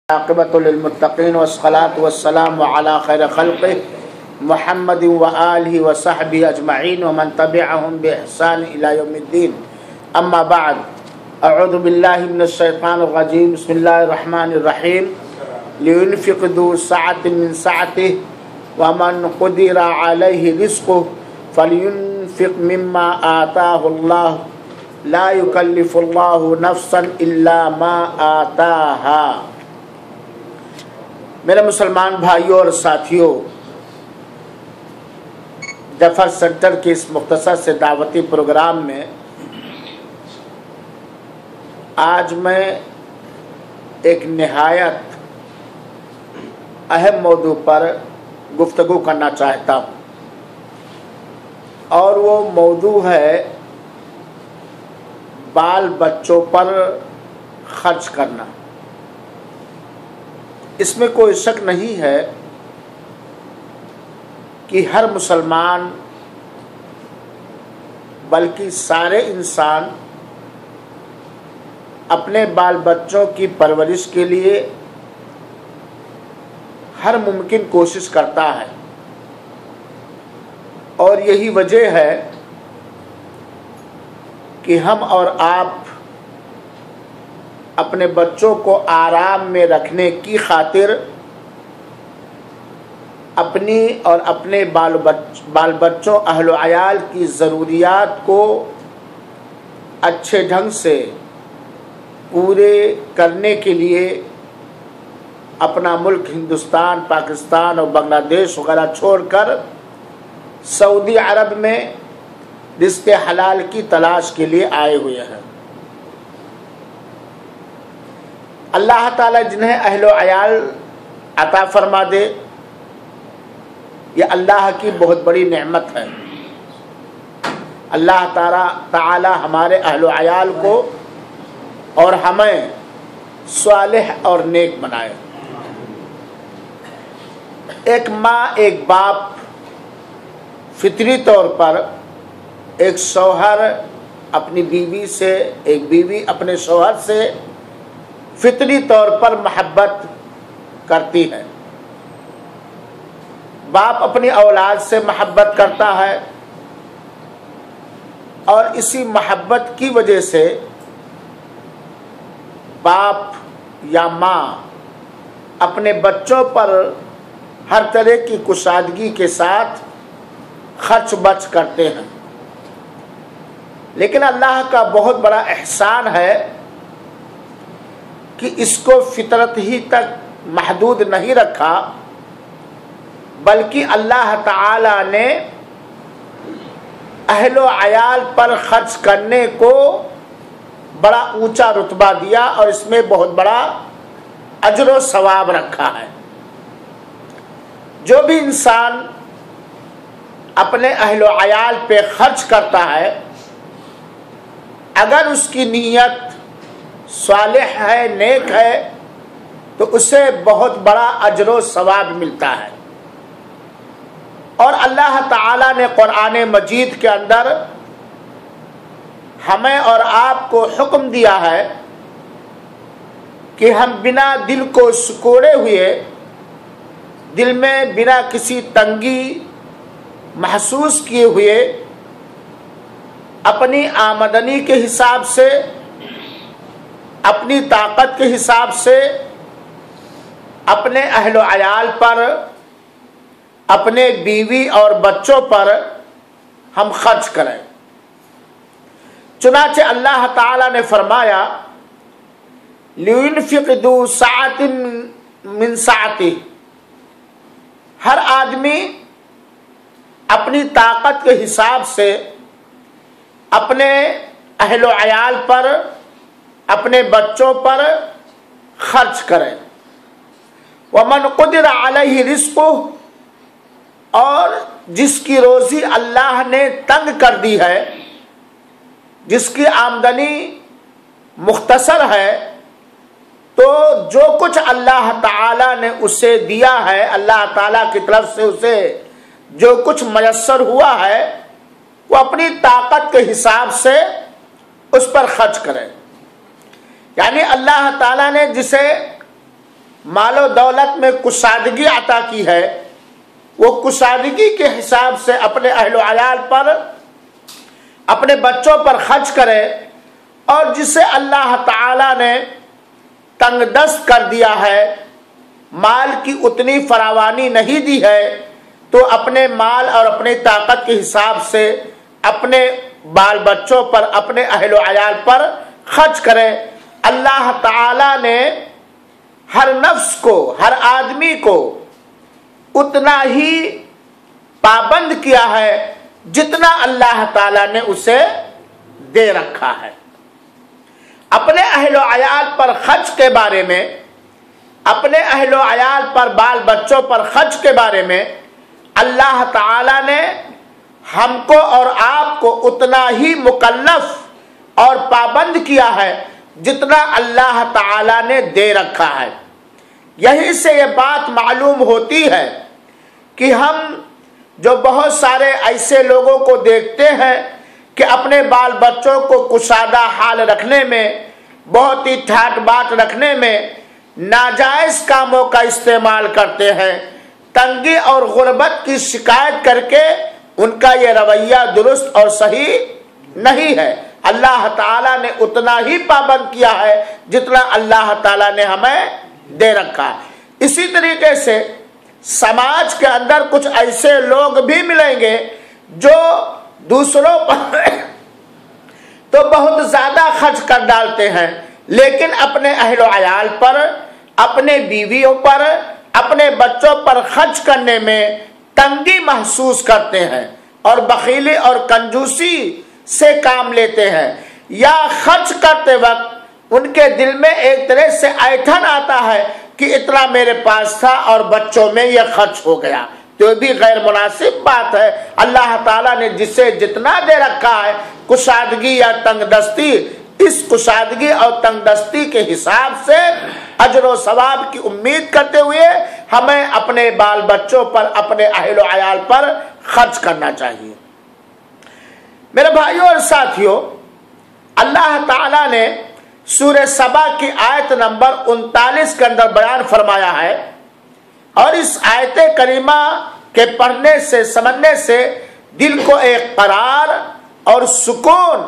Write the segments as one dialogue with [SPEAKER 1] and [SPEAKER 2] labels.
[SPEAKER 1] عاقبۃ للمتقین والصلاۃ والسلام علی خیر خلقہ محمد وآلہ وصحبہ اجمعین ومن تبعہم بإحسان الی یوم الدین اما بعد اعوذ باللہ من الشیطان الرجیم بسم اللہ الرحمن الرحیم لینفق ذو سعة من سعته ومن قدر علیہ رزقہ فلینفق مما آتاہ اللہ لا یکلف اللہ نفسا الا ما آتاہا۔ میرے مسلمان بھائیوں اور ساتھیوں، جعفر سینٹر کے اس مختصر سے دعوتی پروگرام میں آج میں ایک نہایت اہم موضوع پر گفتگو کرنا چاہتا ہوں، اور وہ موضوع ہے بال بچوں پر خرچ کرنا۔ اس میں کوئی شک نہیں ہے کہ ہر مسلمان بلکہ سارے انسان اپنے بال بچوں کی پرورش کے لیے ہر ممکن کوشش کرتا ہے، اور یہی وجہ ہے کہ ہم اور آپ اپنے بچوں کو آرام میں رکھنے کی خاطر اپنی اور اپنے بال بچوں اہل و عیال کی ضروریات کو اچھے ڈھنگ سے پورے کرنے کے لیے اپنا ملک ہندوستان، پاکستان اور بنگلہ دیش وغیرہ چھوڑ کر سعودی عرب میں رزق حلال کی تلاش کے لیے آئے ہوئے ہیں۔ اللہ تعالیٰ جنہیں اہل و عیال عطا فرما دے، یہ اللہ کی بہت بڑی نعمت ہے۔ اللہ تعالیٰ ہمارے اہل و عیال کو اور ہمیں صالح اور نیک بنائے۔ ایک ماں، ایک باپ فطری طور پر، ایک شوہر اپنی بیوی سے، ایک بیوی اپنے شوہر سے فطری طور پر محبت کرتی ہے۔ باپ اپنی اولاد سے محبت کرتا ہے، اور اسی محبت کی وجہ سے باپ یا ماں اپنے بچوں پر ہر طرح کی کشادگی کے ساتھ خرچ برچ کرتے ہیں۔ لیکن اللہ کا بہت بڑا احسان ہے کہ اس کو فطرت ہی تک محدود نہیں رکھا، بلکہ اللہ تعالی نے اہل و عیال پر خرچ کرنے کو بڑا اونچا رتبہ دیا، اور اس میں بہت بڑا اجر و ثواب رکھا ہے۔ جو بھی انسان اپنے اہل و عیال پہ خرچ کرتا ہے، اگر اس کی نیت صالح ہے، نیک ہے، تو اسے بہت بڑا اجر و ثواب ملتا ہے۔ اور اللہ تعالیٰ نے قرآن مجید کے اندر ہمیں اور آپ کو حکم دیا ہے کہ ہم بنا دل کو سکوڑے ہوئے، دل میں بنا کسی تنگی محسوس کیے ہوئے، اپنی آمدنی کے حساب سے، اپنی طاقت کے حساب سے اپنے اہل و عیال پر، اپنے بیوی اور بچوں پر ہم خرچ کریں۔ چنانچہ اللہ تعالیٰ نے فرمایا لینفق ذو سعۃ من سعتہ، ہر آدمی اپنی طاقت کے حساب سے اپنے اہل و عیال پر، اپنے بچوں پر خرچ کریں۔ ومن قدر علیہ رزقہ، اور جس کی روزی اللہ نے تنگ کر دی ہے، جس کی آمدنی مختصر ہے، تو جو کچھ اللہ تعالیٰ نے اسے دیا ہے، اللہ تعالیٰ کی طرف سے اسے جو کچھ میسر ہوا ہے، وہ اپنی طاقت کے حساب سے اس پر خرچ کرے۔ یعنی اللہ تعالیٰ نے جسے مال و دولت میں کشادگی عطا کی ہے، وہ کشادگی کے حساب سے اپنے اہل و عیال پر، اپنے بچوں پر خرچ کرے، اور جسے اللہ تعالی نے تنگ دست کر دیا ہے، مال کی اتنی فراوانی نہیں دی ہے، تو اپنے مال اور اپنی طاقت کے حساب سے اپنے بال بچوں پر، اپنے اہل و عیال پر خرچ کرے۔ اللہ تعالی نے ہر نفس کو، ہر آدمی کو اتنا ہی پابند کیا ہے جتنا اللہ تعالی نے اسے دے رکھا ہے۔ اپنے اہل و عیال پر خرچ کے بارے میں، اپنے اہل و عیال پر، بال بچوں پر خرچ کے بارے میں اللہ تعالی نے ہم کو اور آپ کو اتنا ہی مکلف اور پابند کیا ہے جتنا اللہ تعالی نے دے رکھا ہے۔ یہی سے یہ بات معلوم ہوتی ہے کہ ہم جو بہت سارے ایسے لوگوں کو دیکھتے ہیں کہ اپنے بال بچوں کو کشادہ حال رکھنے میں، بہت ہی ٹھاٹ باٹ رکھنے میں ناجائز کاموں کا استعمال کرتے ہیں، تنگی اور غربت کی شکایت کر کے ان کا یہ رویہ درست اور صحیح نہیں ہے۔ اللہ تعالیٰ نے اتنا ہی پابند کیا ہے جتنا اللہ تعالیٰ نے ہمیں دے رکھا۔ اسی طریقے سے سماج کے اندر کچھ ایسے لوگ بھی ملیں گے جو دوسروں پر تو بہت زیادہ خرچ کر ڈالتے ہیں، لیکن اپنے اہل و عیال پر، اپنے بیویوں پر، اپنے بچوں پر خرچ کرنے میں تنگی محسوس کرتے ہیں اور بخیلی اور کنجوسی سے کام لیتے ہیں، یا خرچ کرتے وقت ان کے دل میں ایک طرح سے ایٹھن آتا ہے کہ اتنا میرے پاس تھا اور بچوں میں یہ خرچ ہو گیا، تو یہ بھی غیر مناسب بات ہے۔ اللہ تعالیٰ نے جسے جتنا دے رکھا ہے، کشادگی یا تنگ دستی، اس کشادگی اور تنگ دستی کے حساب سے اجر و ثواب کی امید کرتے ہوئے ہمیں اپنے بال بچوں پر، اپنے اہل و عیال پر خرچ کرنا چاہیے۔ میرے بھائیوں اور ساتھیوں، اللہ تعالیٰ نے سورہ سبا کی آیت نمبر 39 کے اندر بیان فرمایا ہے، اور اس آیت کریمہ کے پڑھنے سے، سمجھنے سے دل کو ایک قرار اور سکون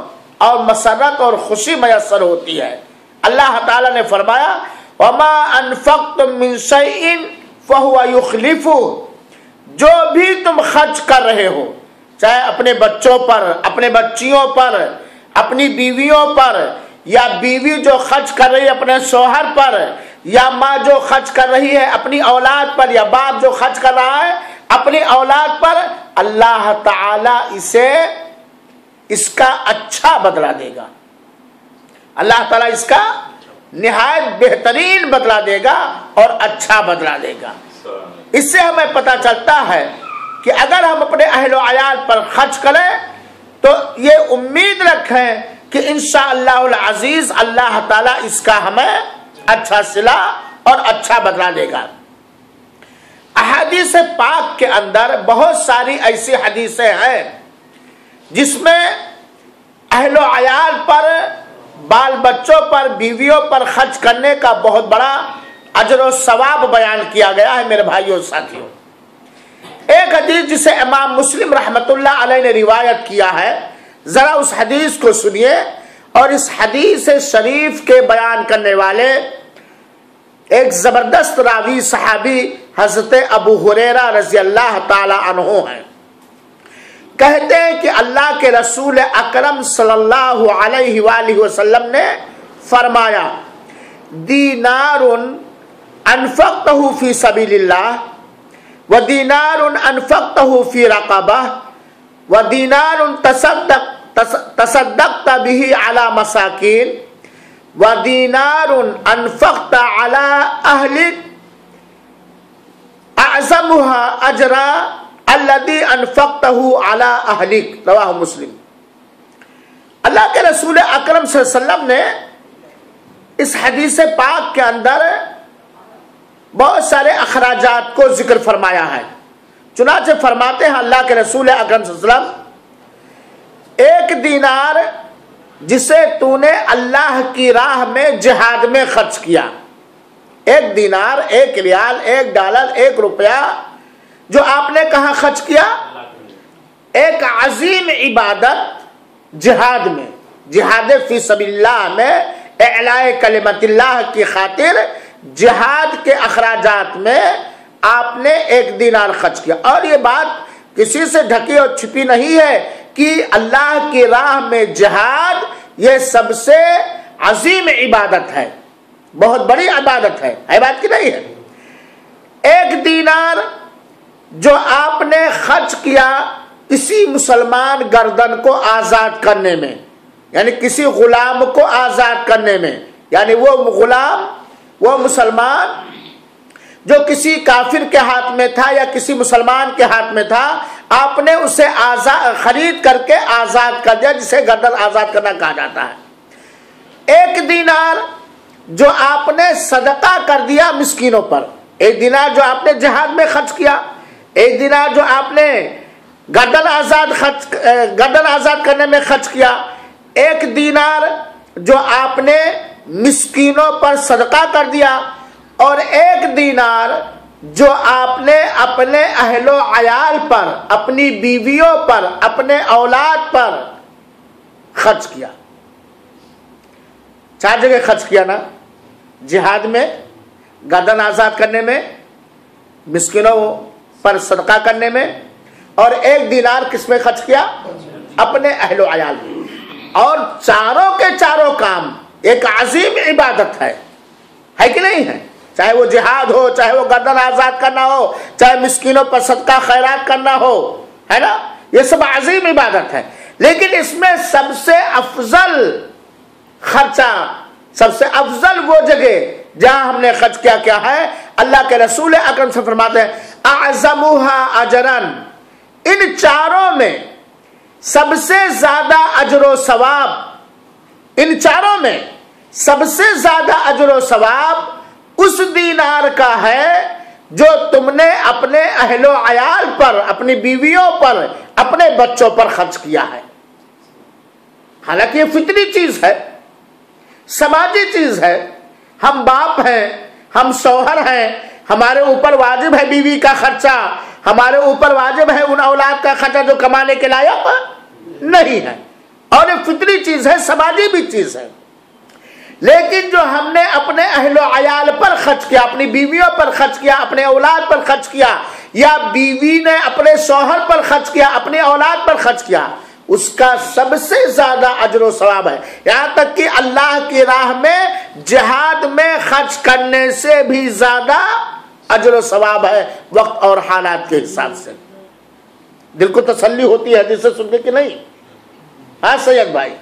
[SPEAKER 1] اور مسرت اور خوشی میسر ہوتی ہے۔ اللہ تعالیٰ نے فرمایا وَمَا أَنفَقْتُم مِّن شَيْءٍ فَهُوَ يُخْلِفُهُ، جو بھی تم خرچ کر رہے ہو، چاہے اپنے بچوں پر، اپنے بچیوں پر، اپنی بیویوں پر، یا بیوی جو خرچ کر رہی ہے اپنے شوہر پر، یا ماں جو خرچ کر رہی ہے اپنی اولاد پر، یا باپ جو خرچ کر رہا ہے اپنی اولاد پر، اللہ تعالی اسے اس کا اچھا بدلہ دے گا۔ اللہ تعالیٰ اس کا نہایت بہترین بدلہ دے گا اور اچھا بدلہ دے گا۔ اس سے ہمیں پتہ چلتا ہے کہ اگر ہم اپنے اہل و عیال پر خرچ کریں تو یہ امید رکھیں کہ انشاءاللہ العزیز اللہ تعالیٰ اس کا ہمیں اچھا صلہ اور اچھا بدلہ دے گا۔ احادیث پاک کے اندر بہت ساری ایسی حدیثیں ہیں جس میں اہل و عیال پر، بال بچوں پر، بیویوں پر خرچ کرنے کا بہت بڑا اجر و ثواب بیان کیا گیا ہے۔ میرے بھائیوں اور ساتھیوں، ایک حدیث جسے امام مسلم رحمۃ اللہ علیہ نے روایت کیا ہے، ذرا اس حدیث کو سنیے، اور اس حدیث شریف کے بیان کرنے والے ایک زبردست راوی صحابی حضرت ابو ہریرہ رضی اللہ تعالی عنہ ہیں۔ کہتے ہیں کہ اللہ کے رسول اکرم صلی اللہ علیہ وآلہ وسلم نے فرمایا دینار انفقتہ فی سبیل اللہ ودینار انفقتہ فی رقبہ ودینار تصدقت به علی مساکین ودینار انفقت علی اہلک اعظمها اجرا الذی انفقتہ علی اہلک، رواہ مسلم۔ اللہ کے رسول اکرم صلی اللہ علیہ وسلم نے اس حدیث پاک کے اندر بہت سارے اخراجات کو ذکر فرمایا ہے۔ چنانچہ فرماتے ہیں اللہ کے رسول اکرم صلی اللہ علیہ وسلم، ایک دینار جسے تو نے اللہ کی راہ میں جہاد میں خرچ کیا، ایک دینار، ایک ریال، ایک ڈالر، ایک روپیہ جو آپ نے کہاں خرچ کیا؟ ایک عظیم عبادت جہاد میں، جہاد فی سبیل اللہ میں، اعلاء کلمت اللہ کی خاطر جہاد کے اخراجات میں آپ نے ایک دینار خرچ کیا. اور یہ بات کسی سے ڈھکی اور چھپی نہیں ہے کہ اللہ کی راہ میں جہاد یہ سب سے عظیم عبادت ہے، بہت بڑی عبادت ہے بات کی نہیں ہے. ایک دینار جو آپ نے خرچ کیا کسی مسلمان گردن کو آزاد کرنے میں، یعنی کسی غلام کو آزاد کرنے میں، یعنی وہ غلام، وہ مسلمان جو کسی کافر کے ہاتھ میں تھا یا کسی مسلمان کے ہاتھ میں تھا، آپ نے اسے خرید کر کے آزاد کر دیا، جسے گردن آزاد کرنا کہا جاتا ہے. ایک دینار جو آپ نے صدقہ کر دیا مسکینوں پر، ایک دینار جو آپ نے جہاد میں خرچ کیا، ایک دینار جو آپ نے گردن آزاد کرنے میں خرچ کیا، ایک دینار جو آپ نے مسکینوں پر صدقہ کر دیا، اور ایک دینار جو آپ نے اپنے اہل و عیال پر، اپنی بیویوں پر، اپنے اولاد پر خرچ کیا. 4 جگہ خرچ کیا نا، جہاد میں، گردن آزاد کرنے میں، مسکینوں پر صدقہ کرنے میں، اور ایک دینار کس میں خرچ کیا؟ اپنے اہل و عیال میں. اور چاروں کے چاروں کام ایک عظیم عبادت ہے کہ نہیں ہے؟ چاہے وہ جہاد ہو، چاہے وہ گردن آزاد کرنا ہو، چاہے مسکینوں پر صدقہ خیرات کرنا ہو، ہے نا، یہ سب عظیم عبادت ہے. لیکن اس میں سب سے افضل خرچہ، سب سے افضل وہ جگہ جہاں ہم نے خرچ کیا ہے، اللہ کے رسول اکرم سے فرماتے ہیں اعظمها اجرا، ان چاروں میں سب سے زیادہ اجر و ثواب، ان چاروں میں سب سے زیادہ اجر و ثواب اس دینار کا ہے جو تم نے اپنے اہل و عیال پر، اپنی بیویوں پر، اپنے بچوں پر خرچ کیا ہے. حالانکہ یہ فطری چیز ہے، سماجی چیز ہے. ہم باپ ہیں، ہم شوہر ہیں، ہمارے اوپر واجب ہے بیوی کا خرچہ، ہمارے اوپر واجب ہے ان اولاد کا خرچہ جو کمانے کے لائق نہیں ہے، اور یہ فطری چیز ہے، سماجی بھی چیز ہے. لیکن جو ہم نے اپنے اہل و عیال پر خرچ کیا، اپنی بیویوں پر خرچ کیا، اپنے اولاد پر خرچ کیا، یا بیوی نے اپنے شوہر پر خرچ کیا، اپنی اولاد پر خرچ کیا، اس کا سب سے زیادہ اجر و ثواب ہے. یہاں تک کہ اللہ کی راہ میں جہاد میں خرچ کرنے سے بھی زیادہ اجر و ثواب ہے، وقت اور حالات کے حساب سے. دل کو تسلی ہوتی ہے حدیث سن کے کہ نہیں؟ ہاں سید بھائی،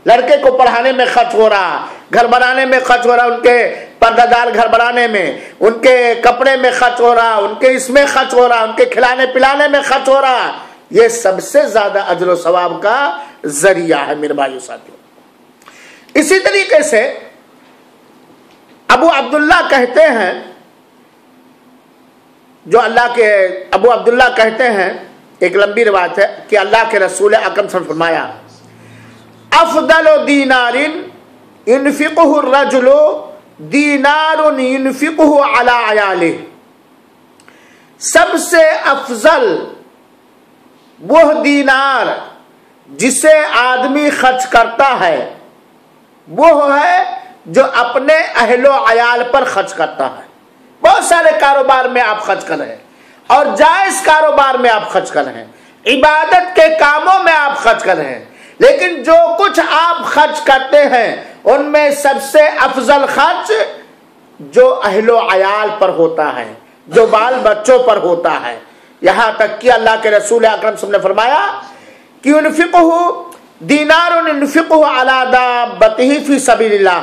[SPEAKER 1] لڑکے کو پڑھانے میں خرچ ہو رہا، گھر بنانے میں خرچ ہو رہا، ان کے پردہ دار گھر بنانے میں، ان کے کپڑے میں خرچ ہو رہا، ان کے اس میں خرچ ہو رہا، ان کے کھلانے پلانے میں خرچ ہو رہا، یہ سب سے زیادہ اجر و ثواب کا ذریعہ ہے میرے بھائیو ساتھیو. اسی طریقے سے ابو عبداللہ کہتے ہیں، جو اللہ کے ابو عبداللہ کہتے ہیں، ایک لمبی روایت ہے کہ اللہ کے رسول اکرم صلی اللہ علیہ وسلم نے فرمایا افضل دینار ينفقه الرجل دینار ينفقه على عیاله، سب سے افضل وہ دینار جسے آدمی خرچ کرتا ہے وہ ہے جو اپنے اہل و عیال پر خرچ کرتا ہے. بہت سارے کاروبار میں آپ خرچ کر رہے ہیں، اور جائز کاروبار میں آپ خرچ کر رہے ہیں، عبادت کے کاموں میں آپ خرچ کر رہے ہیں، لیکن جو کچھ آپ خرچ کرتے ہیں ان میں سب سے افضل خرچ جو اہل و عیال پر ہوتا ہے، جو بال بچوں پر ہوتا ہے. یہاں تک کہ اللہ کے رسول اکرم صلی اللہ علیہ وسلم نے فرمایا کہ ينفقه دینار ينفقه على دابته فی سبیل اللہ،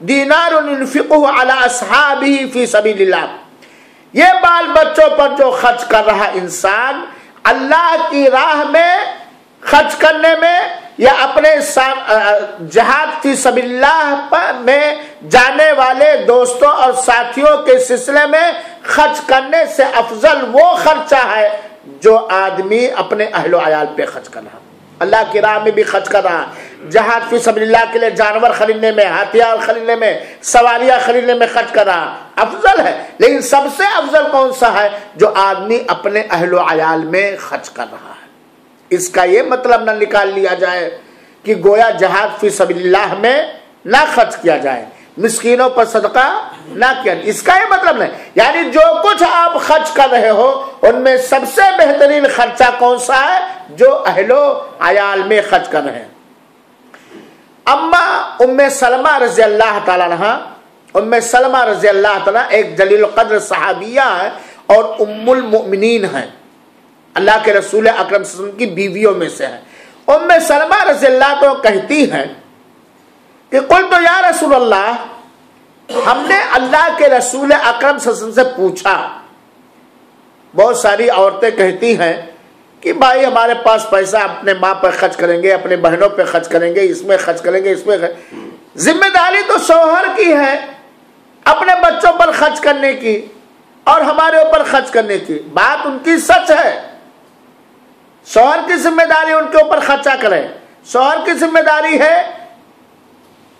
[SPEAKER 1] دینار ينفقه على اصحابه فی سبیل اللہ. یہ بال بچوں پر جو خرچ کر رہا انسان اللہ کی راہ میں خرچ کرنے میں، یا اپنے جہاد فی سبیل اللہ میں جانے والے دوستوں اور ساتھیوں کے سلسلے میں خرچ کرنے سے افضل وہ خرچہ ہے جو آدمی اپنے اہل و عیال پہ خرچ کر رہا. اللہ کی راہ میں بھی خرچ کر رہا ہے، جہاد فی سبیل اللہ کے لیے جانور خریدنے میں، ہتھیار خریدنے میں، سواریاں خریدنے میں خرچ کر رہا، افضل ہے۔ لیکن سب سے افضل کون سا ہے؟ جو آدمی اپنے اہل و عیال میں خرچ کر رہا ہے۔ اس کا یہ مطلب نہ نکال لیا جائے کہ گویا جہاد فی سبیل اللہ میں نہ خرچ کیا جائے، مسکینوں پر صدقہ نہ کیا، اس کا یہ مطلب نہیں۔ یعنی جو کچھ آپ خرچ کر رہے ہو ان میں سب سے بہترین خرچہ کون سا ہے؟ جو اہل و عیال میں خرچ کر رہے ہیں۔ اما ام سلمہ رضی اللہ تعالیٰ عنہ، ام سلمہ رضی اللہ تعالیٰ ایک جلیل القدر صحابیہ ہے اور ام المؤمنین ہیں، اللہ کے رسول اکرم صلی اللہ علیہ وسلم کی بیویوں میں سے ہے۔ ام سلمہ رضی اللہ تعالیٰ کہتی ہیں کہ قلت یا رسول اللہ، ہم نے اللہ کے رسول اکرم صلی اللہ علیہ وسلم سے پوچھا۔ بہت ساری عورتیں کہتی ہیں کہ بھائی ہمارے پاس پیسہ اپنے ماں پر خرچ کریں گے، اپنے بہنوں پہ خرچ کریں گے، اس میں خرچ کریں گے، اس میں ذمہ داری تو شوہر کی ہے اپنے بچوں پر خرچ کرنے کی اور ہمارے اوپر خرچ کرنے کی۔ بات ان کی سچ ہے، شوہر کی ذمہ داری ان کے اوپر خرچہ کریں، شوہر کی ذمہ داری ہے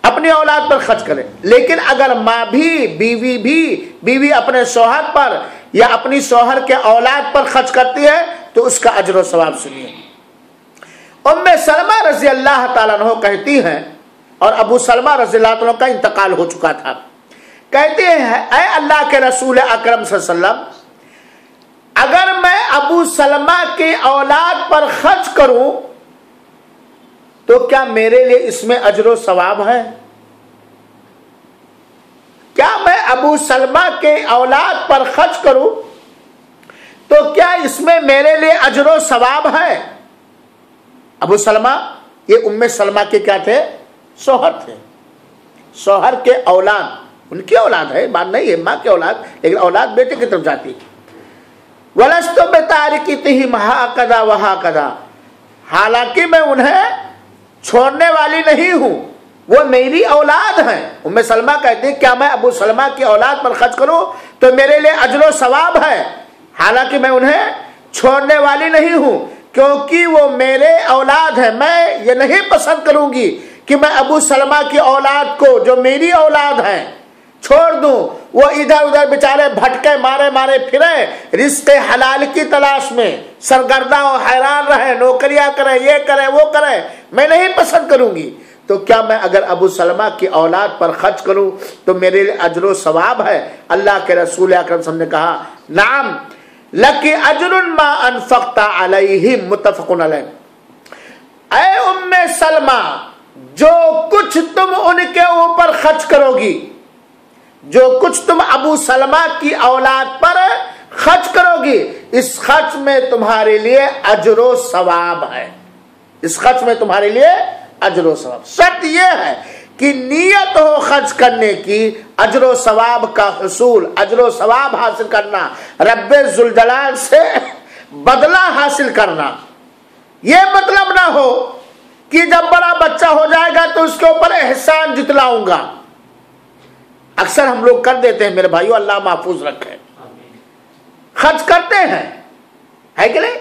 [SPEAKER 1] اپنی اولاد پر خرچ کرے۔ لیکن اگر ماں بھی، بیوی اپنے شوہر پر یا اپنی شوہر کے اولاد پر خرچ کرتی ہے تو اس کا اجر و ثواب سنیے۔ ام سلمہ رضی اللہ تعالیٰ عنہ کہتی ہیں، اور ابو سلمہ رضی اللہ عنہ کا انتقال ہو چکا تھا، کہتے ہیں اے اللہ کے رسول اکرم صلی اللہ علیہ وسلم، اگر میں ابو سلمہ کی اولاد پر خرچ کروں تو کیا میرے لیے اس میں اجر و ثواب ہے؟ کیا میں ابو سلمہ کے اولاد پر خرچ کروں تو کیا اس میں میرے لیے اجر و ثواب ہے؟ ابو سلمہ یہ ام سلمہ کے کیا تھے؟ شوہر تھے، شوہر کے اولاد، ان کی اولاد ہے، بات نہیں ہے ماں کی اولاد، لیکن اولاد بیٹے کی طرف جاتی۔ وَلَسْتُ بِتَارِكِتِهِمْ هَكَذَا وَهَكَذَا، حالانکہ میں انہیں چھوڑنے والی نہیں ہوں، وہ میری اولاد ہیں۔ ام سلمہ کہتے ہیں کیا میں ابو سلمہ کی اولاد پر خرچ کروں تو میرے لیے اجر و ثواب ہے، حالانکہ میں انہیں چھوڑنے والی نہیں ہوں، کیونکہ وہ میرے اولاد ہیں۔ میں یہ نہیں پسند کروں گی کہ میں ابو سلمہ کی اولاد کو جو میری اولاد ہیں چھوڑ دوں، وہ ادھر ادھر بیچارے بھٹکے مارے پھرے رزق حلال کی تلاش میں، سرگرداں و حیران رہے، نوکریاں کریں، یہ کریں وہ کریں، میں نہیں پسند کروں گی۔ تو کیا میں اگر ابو سلمہ کی اولاد پر خرچ کروں تو میرے لیے اجر و ثواب ہے؟ اللہ کے رسول اکرم صلی اللہ علیہ وسلم نے کہا نعم لکی اجر ما انفقت علیہم، متفق علیہ۔ اے ام سلمہ، جو کچھ تم ان کے اوپر خرچ کرو گی، جو کچھ تم ابو سلمہ کی اولاد پر خرچ کرو گی، اس خرچ میں تمہارے لیے اجر و ثواب ہے، اس خرچ میں تمہارے لیے اجر و ثواب۔ شرط یہ ہے کہ نیت ہو خرچ کرنے کی، اجر و ثواب کا حصول، اجر و ثواب حاصل کرنا، رب ذوالجلال سے بدلہ حاصل کرنا۔ یہ مطلب نہ ہو کہ جب بڑا بچہ ہو جائے گا تو اس کے اوپر احسان جتلاؤں گا۔ اکثر ہم لوگ کر دیتے ہیں میرے بھائیو، اللہ محفوظ رکھے، خرچ کرتے ہیں، ہے کہ نہیں؟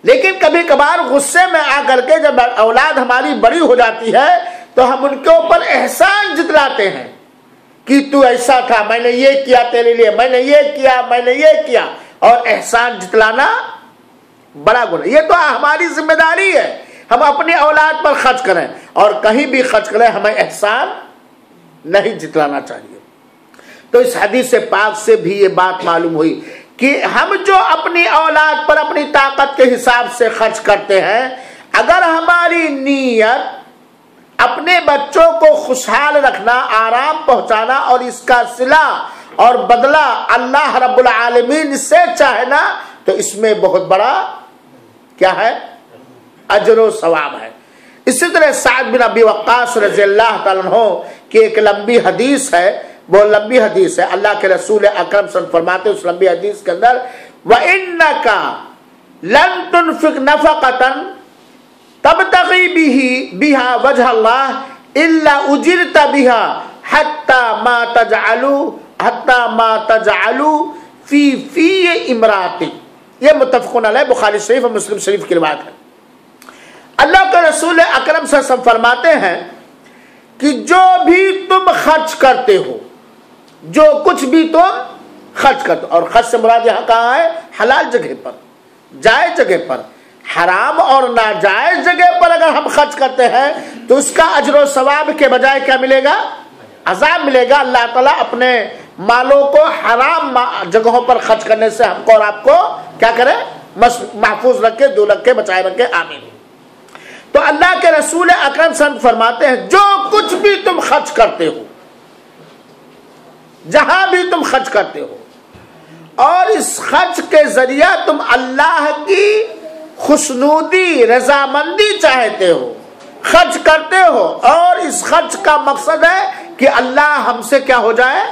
[SPEAKER 1] لیکن کبھی کبھار غصے میں آ کر کے جب اولاد ہماری بڑی ہو جاتی ہے تو ہم ان کے اوپر احسان جتلاتے ہیں کہ تو ایسا تھا، میں نے یہ کیا تیرے لیے، میں نے یہ کیا، میں نے یہ کیا، اور احسان جتلانا بڑا گناہ۔ یہ تو ہماری ذمہ داری ہے، ہم اپنی اولاد پر خرچ کریں، اور کہیں بھی خرچ کریں ہمیں احسان نہیں جتلانا چاہیے۔ تو اس حدیث پاک سے بھی یہ بات معلوم ہوئی کہ ہم جو اپنی اولاد پر اپنی طاقت کے حساب سے خرچ کرتے ہیں، اگر ہماری نیت اپنے بچوں کو خوشحال رکھنا، آرام پہنچانا اور اس کا صلہ اور بدلہ اللہ رب العالمین سے چاہنا، تو اس میں بہت بڑا کیا ہے؟ اجر و ثواب ہے۔ اسی طرح سعد بن ابی وقاص رضی اللہ تعالیٰ عنہ کی ایک لمبی حدیث ہے، وہ لمبی حدیث ہے، اللہ کے رسول اکرم صلی اللہ علیہ وسلم فرماتے ہیں اس لمبی حدیث کے اندر وَإِنَّكَ لَن تُنْفِقْ نَفَقَةً تَبْتَغِي بِهَا وَجْهَ اللَّهِ إِلَّا أُجِرْتَ بِهَا حَتَّى مَا تَجْعَلُ فِي امْرَأَتِكَ۔ یہ متفق علیہ، بخاری شریف اور مسلم شریف کی روایت ہے۔ اللہ کے رسول اکرم صلی اللہ علیہ وسلم فرماتے ہیں کہ جو بھی تم خرچ کرتے ہو، جو کچھ بھی تم خرچ کرتے ہو، اور خرچ سے مراد یہاں کہاں ہے؟ حلال جگہ پر، جائز جگہ پر۔ حرام اور ناجائز جگہ پر اگر ہم خرچ کرتے ہیں تو اس کا اجر و ثواب کے بجائے کیا ملے گا؟ عذاب ملے گا۔ اللہ تعالیٰ اپنے مالوں کو حرام جگہوں پر خرچ کرنے سے ہم کو اور آپ کو کیا کرے؟ محفوظ رکھے، دور رکھے، بچائے رکھے، آمین۔ تو اللہ کے رسول اکرم صلی اللہ علیہ وسلم فرماتے ہیں جو کچھ بھی تم خرچ کرتے ہو، جہاں بھی تم خرچ کرتے ہو، اور اس خرچ کے ذریعہ تم اللہ کی خوشنودی، رضامندی چاہتے ہو، خرچ کرتے ہو، اور اس خرچ کا مقصد ہے کہ اللہ ہم سے کیا ہو جائے؟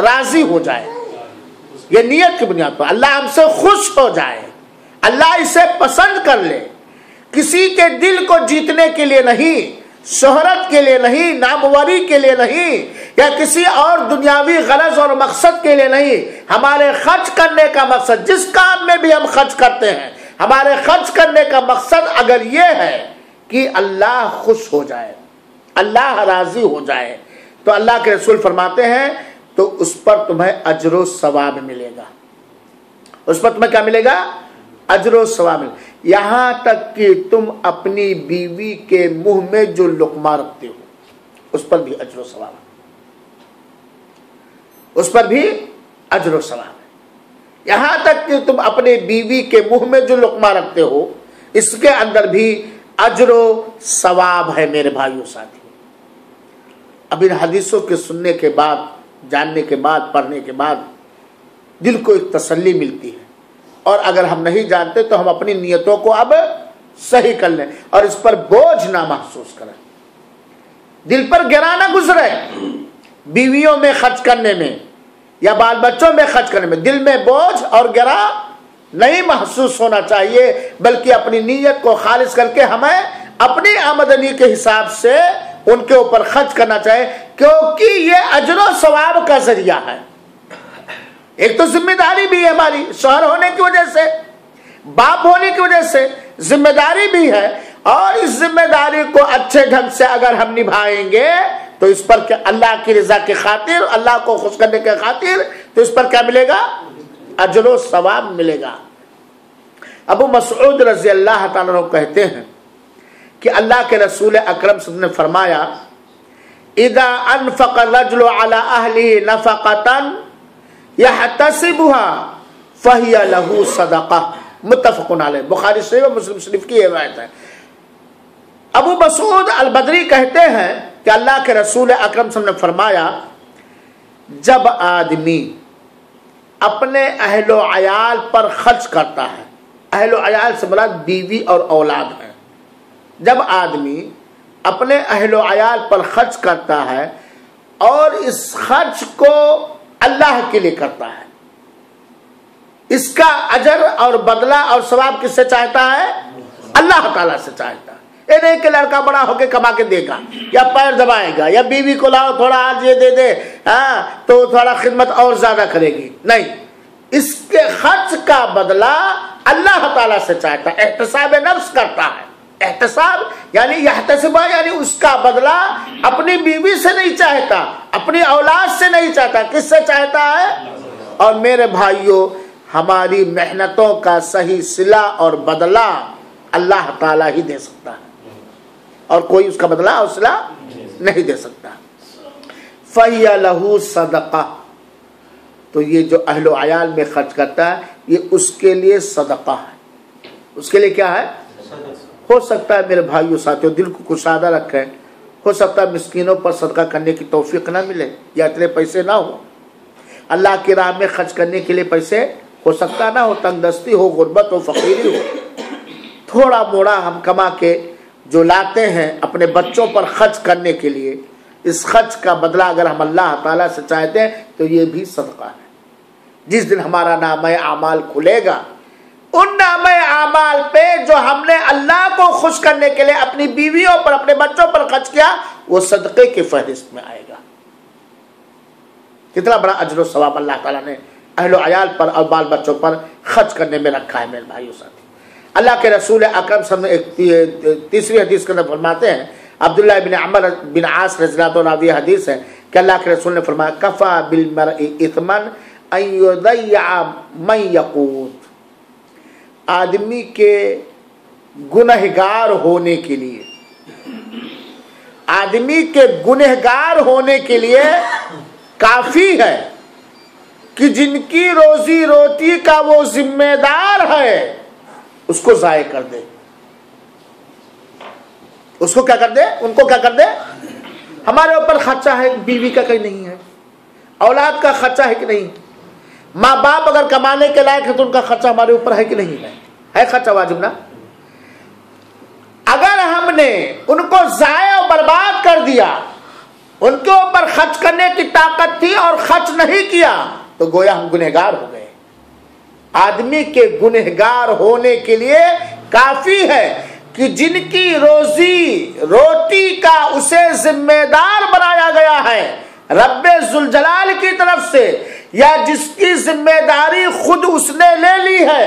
[SPEAKER 1] راضی ہو جائے۔ یہ نیت کی بنیاد پر اللہ ہم سے خوش ہو جائے، اللہ اسے پسند کر لے۔ کسی کے دل کو جیتنے کے لیے نہیں، شہرت کے لیے نہیں، ناموری کے لیے نہیں، یا کسی اور دنیاوی غرض اور مقصد کے لیے نہیں۔ ہمارے خرچ کرنے کا مقصد، جس کام میں بھی ہم خرچ کرتے ہیں، ہمارے خرچ کرنے کا مقصد اگر یہ ہے کہ اللہ خوش ہو جائے، اللہ راضی ہو جائے، تو اللہ کے رسول فرماتے ہیں تو اس پر تمہیں اجر و ثواب ملے گا۔ اس پر تمہیں کیا ملے گا؟ اجر و ثواب ملے گا۔ یہاں تک کہ تم اپنی بیوی کے منہ میں جو لقمہ رکھتے ہو، اس پر بھی اجر و ثواب ہے، اس پر بھی اجر و ثواب ہے۔ یہاں تک کہ تم اپنے بیوی کے منہ میں جو لقمہ رکھتے ہو، اس کے اندر بھی اجر و ثواب ہے میرے بھائیوں ساتھیوں۔ اب ان حدیثوں کے سننے کے بعد، جاننے کے بعد، پڑھنے کے بعد دل کو ایک تسلی ملتی ہے، اور اگر ہم نہیں جانتے تو ہم اپنی نیتوں کو اب صحیح کر لیں اور اس پر بوجھ نہ محسوس کریں، دل پر گرا نہ گزرے۔ بیویوں میں خرچ کرنے میں یا بال بچوں میں خرچ کرنے میں دل میں بوجھ اور گرا نہیں محسوس ہونا چاہیے، بلکہ اپنی نیت کو خالص کر کے ہمیں اپنی آمدنی کے حساب سے ان کے اوپر خرچ کرنا چاہیے، کیونکہ یہ اجر و ثواب کا ذریعہ ہے۔ ایک تو ذمہ داری بھی ہے ہماری، شوہر ہونے کی وجہ سے، باپ ہونے کی وجہ سے ذمہ داری بھی ہے، اور اس ذمہ داری کو اچھے ڈھنگ سے اگر ہم نبھائیں گے تو اس پر کیا اللہ کی رضا کی خاطر، اللہ کو خوش کرنے کی خاطر، تو اس پر کیا ملے گا؟ اجر و ثواب ملے گا۔ ابو مسعود رضی اللہ تعالیٰ عنہ کہتے ہیں کہ اللہ کے رسول اکرم صلی اللہ علیہ وسلم نے فرمایا اذا انفق الرجل على اهله نفقة يحتسبها فهي له صدقة، متفق علیہ، بخاری شریف اور مسلم شریف کی یہ روایت ہے۔ ابو مسعود البدری کہتے ہیں کہ اللہ کے رسول اکرم صلی اللہ علیہ وسلم نے فرمایا جب آدمی اپنے اہل و عیال پر خرچ کرتا ہے، اہل و عیال سے مراد بیوی اور اولاد ہیں، جب آدمی اپنے اہل و عیال پر خرچ کرتا ہے اور اس خرچ کو اللہ کے لیے کرتا ہے، اس کا اجر اور بدلہ اور ثواب کس سے چاہتا ہے؟ اللہ تعالیٰ سے چاہتا ہے۔ یہ نہیں کہ لڑکا بڑا ہو کے کما کے دے گا، یا پیر دبائے گا، یا بیوی کو لاؤ تھوڑا آج یہ دے دے تو تھوڑا خدمت اور زیادہ کرے گی، نہیں، اس کے خرچ کا بدلہ اللہ تعالیٰ سے چاہتا ہے، احتساب نفس کرتا ہے۔ احتساب یعنی یحتسبہ، یعنی اس کا بدلہ اپنی بیوی سے نہیں چاہتا، اپنی اولاد سے نہیں چاہتا، کس سے چاہتا ہے؟ اور میرے بھائیوں، ہماری محنتوں کا صحیح صلہ اور بدلہ اللہ تعالیٰ ہی دے سکتا ہے، اور کوئی اس کا بدلہ اور صلہ نہیں دے سکتا۔ فَهِيَ لَهُ صَدَقَةٌ، تو یہ جو اہل و عیال میں خرچ کرتا ہے یہ اس کے لیے صدقہ ہے۔ اس کے لیے کیا ہے؟ ہو سکتا ہے میرے بھائیوں ساتھیوں دل کو کشادہ رکھیں، ہو سکتا ہے مسکینوں پر صدقہ کرنے کی توفیق نہ ملے، یا اتنے پیسے نہ ہو، اللہ کی راہ میں خرچ کرنے کے لیے پیسے ہو سکتا نہ ہو، تنگ دستی ہو، غربت ہو، فقیری ہو، تھوڑا موڑا ہم کما کے جو لاتے ہیں اپنے بچوں پر خرچ کرنے کے لیے، اس خرچ کا بدلہ اگر ہم اللہ تعالیٰ سے چاہتے ہیں تو یہ بھی صدقہ ہے۔ جس دن ہمارا نامہ اعمال کھلے گا، ان نامہ اعمال پہ جو ہم نے اللہ کو خوش کرنے کے لیے اپنی بیویوں پر، اپنے بچوں پر خرچ کیا، وہ صدقے کی فہرست میں آئے گا۔ کتنا بڑا اجر و ثواب اللہ تعالیٰ نے اہل و عیال پر اور بال بچوں پر خرچ کرنے میں رکھا ہے میرے بھائیوں ساتھی۔ اللہ کے رسول اکرم صلی اللہ علیہ وسلم تیسری حدیث کے اندر فرماتے ہیں، عبداللہ بن عمر بن عاص رضی اللہ عنہ یہ حدیث ہے کہ اللہ کے رسول نے فرمایا کفا بالمرء اثما ان یضیع من یقوت، آدمی کے گنہگار ہونے کے لیے، آدمی کے گنہگار ہونے کے لیے کافی ہے کہ جن کی روزی روٹی کا وہ ذمہ دار ہے اس کو ضائع کر دے، اس کو کیا کر دے، ان کو کیا کر دے۔ ہمارے اوپر خرچہ ہے، بیوی کا کہیں نہیں ہے، اولاد کا خرچہ ہے کہ نہیں، ماں باپ اگر کمانے کے لائق ہے تو ان کا خرچہ ہمارے اوپر ہے کہ نہیں ہے خرچہ واجب نا۔ اگر ہم نے ان کو ضائع و برباد کر دیا، ان کے اوپر خرچ کرنے کی طاقت تھی اور خرچ نہیں کیا، تو گویا ہم گنہگار ہو گئے۔ آدمی کے گنہگار ہونے کے لیے کافی ہے کہ جن کی روزی روٹی کا اسے ذمہ دار بنایا گیا ہے رب ذوالجلال کی طرف سے، یا جس کی ذمہ داری خود اس نے لے لی ہے،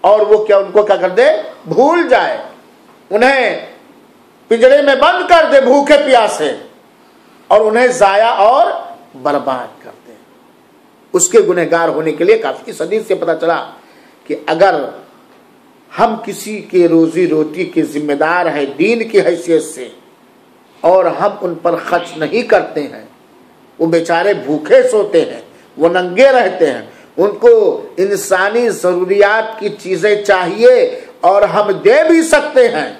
[SPEAKER 1] اور وہ کیا ان کو کیا کر دے، بھول جائے، انہیں پنجرے میں بند کر دے بھوکے پیاسے، اور انہیں ضائع اور برباد کر دے، اس کے گنہگار ہونے کے لیے کافی۔ اس حدیث سے پتہ چلا کہ اگر ہم کسی کے روزی روٹی کے ذمہ دار ہیں دین کی حیثیت سے، اور ہم ان پر خرچ نہیں کرتے ہیں، وہ بیچارے بھوکے سوتے ہیں، وہ ننگے رہتے ہیں، ان کو انسانی ضروریات کی چیزیں چاہیے اور ہم دے بھی سکتے ہیں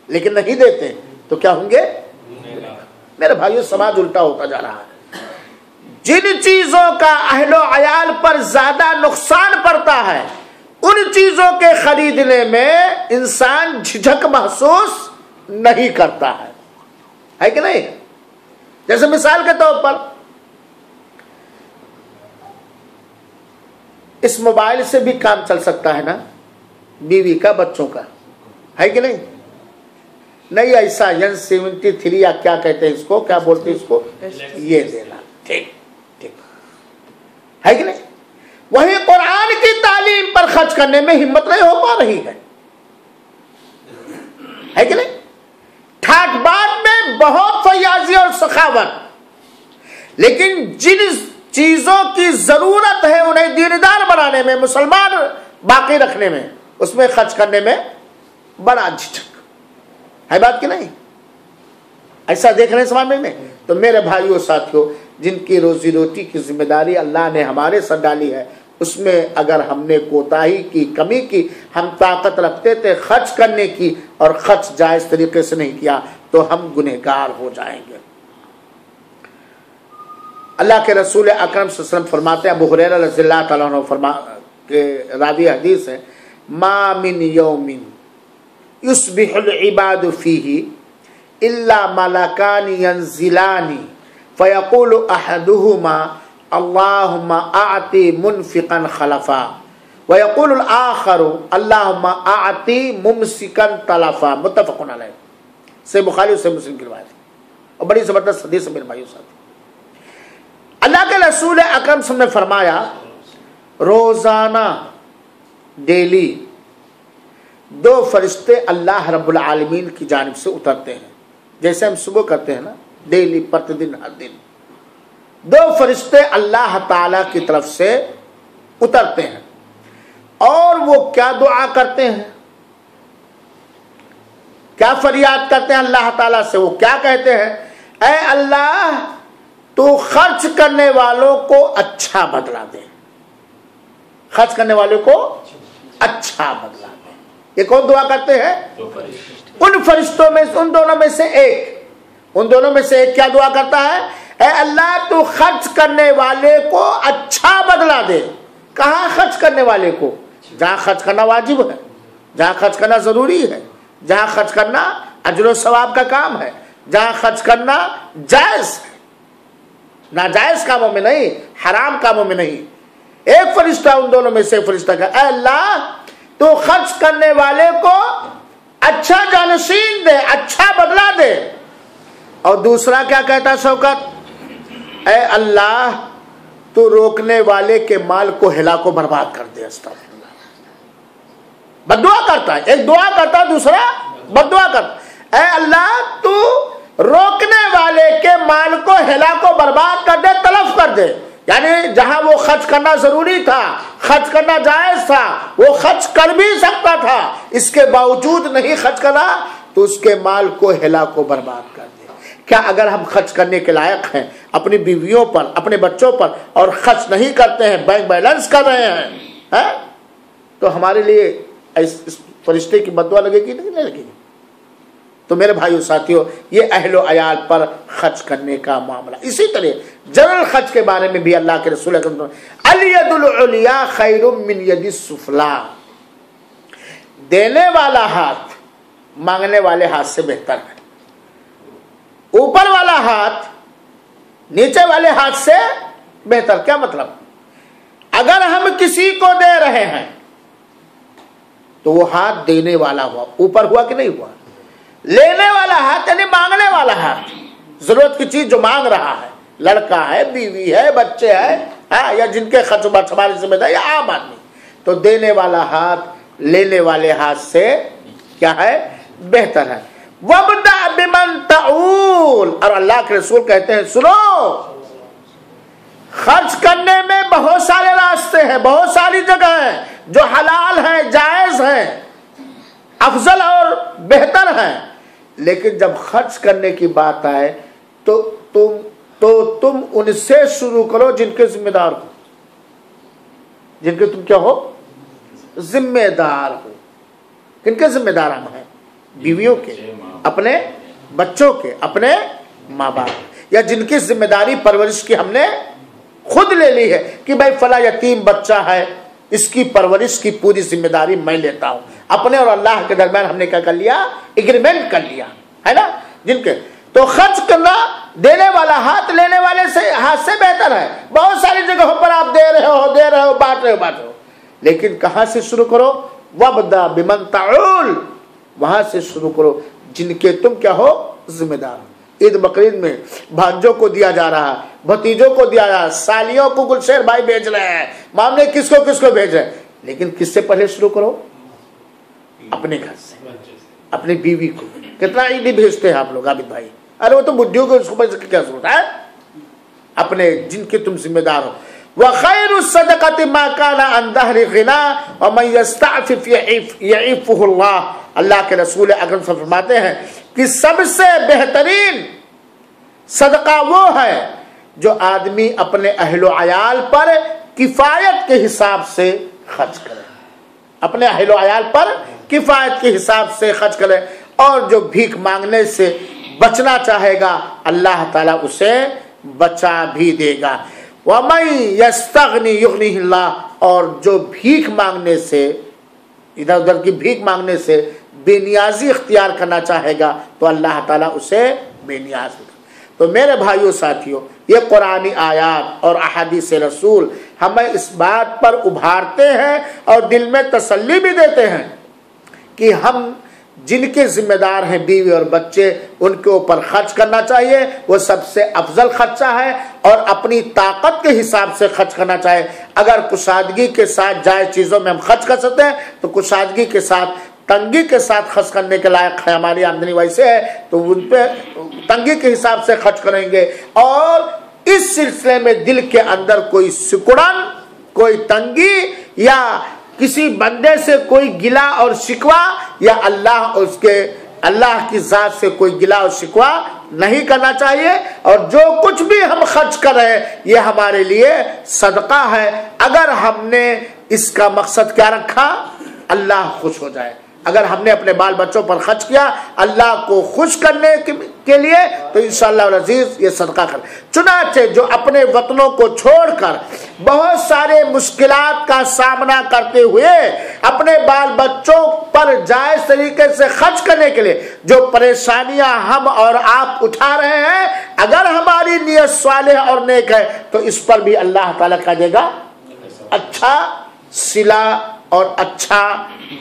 [SPEAKER 1] لیکن نہیں دیتے، تو کیا ہوں گے؟ میرے بھائیو، سماج الٹا ہوتا جا رہا ہے۔ جن چیزوں کا اہل و عیال پر زیادہ نقصان پڑتا ہے ان چیزوں کے خریدنے میں انسان جھجک محسوس نہیں کرتا ہے کہ نہیں؟ جیسے مثال کے طور پر اس موبائل سے بھی کام چل سکتا ہے نا، بیوی کا، بچوں کا، ہے کہ نہیں؟ نہیں ایسا N73 یا کیا کہتے ہیں اس کو، کیا بولتے ہیں اس کو، یہ دینا، ٹھیک ٹھیک ہے کہ نہیں؟ وہی قرآن کی تعلیم پر خرچ کرنے میں ہمت نہیں ہو پا رہی ہے کہ نہیں؟ ٹھاٹ بات میں بہت فیاضی اور سخاوت، لیکن جن چیزوں کی ضرورت ہے انہیں دیندار بنانے میں، مسلمان باقی رکھنے میں، اس میں خرچ کرنے میں بڑا جھجک ہے، بات کہ نہیں؟ ایسا دیکھ رہے ہیں سماج میں۔ تو میرے بھائیوں ساتھیوں، جن کی روزی روٹی کی ذمہ داری اللہ نے ہمارے سر ڈالی ہے، اس میں اگر ہم نے کوتاہی کی، کمی کی، ہم طاقت رکھتے تھے خرچ کرنے کی اور خرچ جائز طریقے سے نہیں کیا، تو ہم گنہگار ہو جائیں گے۔ اللہ کے رسول اکرم صلی اللہ علیہ وسلم فرماتے ہیں، ابو ہریرہ رضی اللہ تعالیٰ عنہ کہ راوی حدیث ہے، ما من یوم یصبح العباد فیہ الا ملکان ینزلان فیقول احدہما اللہم اعطی منفقا خلفا ویقول الاخر اللہم اعطی ممسکا تلفا، متفق علیہ، سے بخاری سے مسلم کی روایت ہے، اور بڑی زبردست حدیث ہے میرے بھائیوں ساتھ۔ اللہ کے رسول اکرم صلی اللہ علیہ وسلم نے فرمایا روزانہ ڈیلی 2 فرشتے اللہ رب العالمین کی جانب سے اترتے ہیں، جیسے ہم صبح کرتے ہیں نا، ڈیلی، پرتدن، ہر دن 2 فرشتے اللہ تعالی کی طرف سے اترتے ہیں، اور وہ کیا دعا کرتے ہیں، کیا فریاد کرتے ہیں اللہ تعالیٰ سے، وہ کیا کہتے ہیں، اے اللہ تو خرچ کرنے والوں کو اچھا بدلہ دے، خرچ کرنے والوں کو اچھا بدلہ دے۔ یہ کون دعا کرتے ہیں؟ ان فرشتوں میں، ان دونوں میں سے ایک کیا دعا کرتا ہے، اے اللہ تو خرچ کرنے والے کو اچھا بدلہ دے۔ کہاں خرچ کرنے والے کو؟ جہاں خرچ کرنا واجب ہے، جہاں خرچ کرنا ضروری ہے، جہاں خرچ کرنا اجر و ثواب کا کام ہے، جہاں خرچ کرنا جائز ہے، ناجائز کاموں میں نہیں، حرام کاموں میں نہیں۔ ایک فرشتہ، ان دونوں میں سے ایک فرشتہ کا، اے اللہ تو خرچ کرنے والے کو اچھا جانشین دے، اچھا بدلہ دے۔ اور دوسرا کیا کہتا شوکت، اے اللہ تو روکنے والے کے مال کو ہلاک و برباد کر دے۔ استغفر اللہ، بد دعا کرتا ہے، ایک دعا کرتا ہے دوسرا بد دعا کرتا ہے۔ اے اللہ تو روکنے والے کے مال کو ہلاک و برباد کر دے، تلف کر دے، یعنی جہاں وہ خرچ کرنا ضروری تھا، خرچ کرنا جائز تھا، وہ خرچ کر بھی سکتا تھا، اس کے باوجود نہیں خرچ کرا تو اس کے مال کو ہلاک و برباد کر دے۔ کیا اگر ہم خرچ کرنے کے لائق ہیں اپنی بیویوں پر، اپنے بچوں پر، اور خرچ نہیں کرتے ہیں، بینک بیلنس کر رہے ہیں، تو ہمارے لیے اس فرشتے کی بد دعا لگے گی نہیں لگے گی؟ تو میرے بھائیو ساتھیو، یہ اہل و عیال پر خرچ کرنے کا معاملہ۔ اسی طرح جنرل خرچ کے بارے میں بھی اللہ کے رسول الید العلیاء خیر من ید السفلی، دینے والا ہاتھ مانگنے والے ہاتھ سے بہتر ہے، اوپر والا ہاتھ نیچے والے ہاتھ سے بہتر۔ کیا مطلب؟ اگر ہم کسی کو دے رہے ہیں تو وہ ہاتھ دینے والا ہوا، اوپر ہوا کہ نہیں ہوا؟ لینے والا ہاتھ یعنی مانگنے والا ہاتھ، ضرورت کی چیز جو مانگ رہا ہے، لڑکا ہے، بیوی ہے، بچے ہے، یا جن کے خرچ ہماری ذمہ داری، یا عام آدمی، تو دینے والا ہاتھ لینے والے ہاتھ سے کیا ہے؟ بہتر ہے۔ وَابْدَأْ بِمَنْ تَعُولُ، اور اللہ کے رسول کہتے ہیں سنو، خرچ کرنے میں بہت سارے راستے ہیں، بہت ساری جگہ ہیں جو حلال ہیں، جائز ہیں، افضل اور بہتر ہیں، لیکن جب خرچ کرنے کی بات آئے تو تم ان سے شروع کرو جن کے ذمہ دار ہو، جن کے تم کیا ہو؟ ذمہ دار ہو۔ کن کے ذمہ دار ہم ہیں؟ بیویوں کے، اپنے بچوں کے، اپنے ماں باپ، یا جن کی ذمہ داری پرورش کی ہم نے خود لے لی ہے کہ بھائی فلاں یتیم بچہ ہے، اس کی پرورش کی پوری ذمہ داری میں لیتا ہوں۔ اپنے اور اللہ کے درمیان ہم نے کیا کر لیا؟ ایگریمنٹ کر لیا ہے نا، جن کے تو خرچ کرنا دینے والا ہاتھ لینے والے سے ہاتھ سے بہتر ہے۔ بہت ساری جگہوں پر آپ دے رہے ہو، بانٹ رہے ہو، لیکن کہاں سے شروع کرو؟ وَابْدَأْ بِمَنْ تَعُولُ، وہاں سے شروع کرو جن کے تم کیا ہو؟ ذمہ دار۔ عید بقرعید میں بھانجوں کو دیا جا رہا ہے، بھتیجوں کو دیا جا رہا ہے، سالیوں کو گلشیر بھائی بھیج رہے ہیں، معاملے کس کو بھیج رہے ہیں، لیکن کس سے پہلے شروع کرو؟ اپنے گھر سے، اپنی بیوی کو۔ کتنا عیدی بھیجتے ہیں آپ لوگ عابد بھائی؟ ارے وہ تو بڈھیوں کو اس کو کیا ضرورت ہے؟ اپنے جن کے تم ذمہ دار ہو۔ وَخَيْرُ الصَّدَقَةِ مَا كَانَ عَنْ ظَهْرِ غِنَىٰ وَمَنْ يَسْتَعْفِفْ يَعِفُّهُ اللَّهُ، اللہ کے رسول اکرم صلی اللہ علیہ وسلم فرماتے ہیں کہ سب سے بہترین صدقہ وہ ہے جو آدمی اپنے اہل و عیال پر کفایت کے حساب سے خرچ کرے، اپنے اہل و عیال پر کفایت کے حساب سے خرچ کرے، اور جو بھیک مانگنے سے بچنا چاہے گا اللہ تعالیٰ اسے بچا بھی دے گا۔ وَمَن يَسْتَغْنِ يُغْنِهِ اللَّهُ، اور جو بھیک مانگنے سے، ادھر ادھر کی بھیک مانگنے سے بے نیازی اختیار کرنا چاہے گا تو اللہ تعالیٰ اسے بے نیاز ہوگا۔ تو میرے بھائیوں ساتھیوں، یہ قرآنی آیات اور احادیث رسول ہمیں اس بات پر ابھارتے ہیں اور دل میں تسلی بھی دیتے ہیں کہ ہم جن کے ذمہ دار ہیں بیوی اور بچے، ان کے اوپر خرچ کرنا چاہیے، وہ سب سے افضل خرچہ ہے، اور اپنی طاقت کے حساب سے خرچ کرنا چاہیے۔ اگر کشادگی کے ساتھ جائز چیزوں میں ہم خرچ کر سکتے ہیں تو کشادگی کے ساتھ، تنگی کے ساتھ خرچ کرنے کے لائق ہے، ہماری آمدنی ویسے ہے تو ان پہ تنگی کے حساب سے خرچ کریں گے، اور اس سلسلے میں دل کے اندر کوئی سکڑن، کوئی تنگی، یا کسی بندے سے کوئی گلا اور شکوہ، یا اللہ کی ذات سے کوئی گلا اور شکوہ نہیں کرنا چاہیے۔ اور جو کچھ بھی ہم خرچ کر رہے ہیں یہ ہمارے لیے صدقہ ہے، اگر ہم نے اس کا مقصد کیا رکھا؟ اللہ خوش ہو جائے۔ اگر ہم نے اپنے بال بچوں پر خرچ کیا اللہ کو خوش کرنے کے لیے تو انشاءاللہ العزیز یہ صدقہ کر۔ چنانچہ جو اپنے وطنوں کو چھوڑ کر بہت سارے مشکلات کا سامنا کرتے ہوئے اپنے بال بچوں پر جائز طریقے سے خرچ کرنے کے لیے جو پریشانیاں ہم اور آپ اٹھا رہے ہیں، اگر ہماری نیت صالح اور نیک ہے تو اس پر بھی اللہ تعالیٰ کیا دے گا؟ اچھا صلہ اور اچھا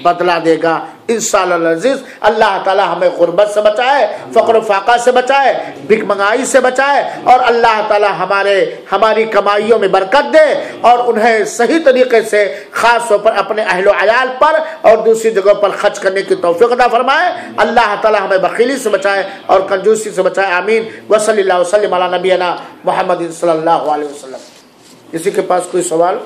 [SPEAKER 1] بدلہ دے گا انشاءاللہ العزیز۔ اللہ تعالی ہمیں غربت سے بچائے، فقر و فاقہ سے بچائے، بھک منگائی سے بچائے، اور اللہ تعالی ہماری کمائیوں میں برکت دے اور انہیں صحیح طریقے سے خاص طور پر اپنے اہل و عیال پر اور دوسری جگہوں پر خرچ کرنے کی توفیق عطا فرمائے۔ اللہ تعالی ہمیں بخیلی سے بچائے اور کنجوسی سے بچائے، آمین۔ وصلی اللہ وسلم علی نبینا محمد صلی اللہ علیہ وسلم۔ کسی کے پاس کوئی سوال؟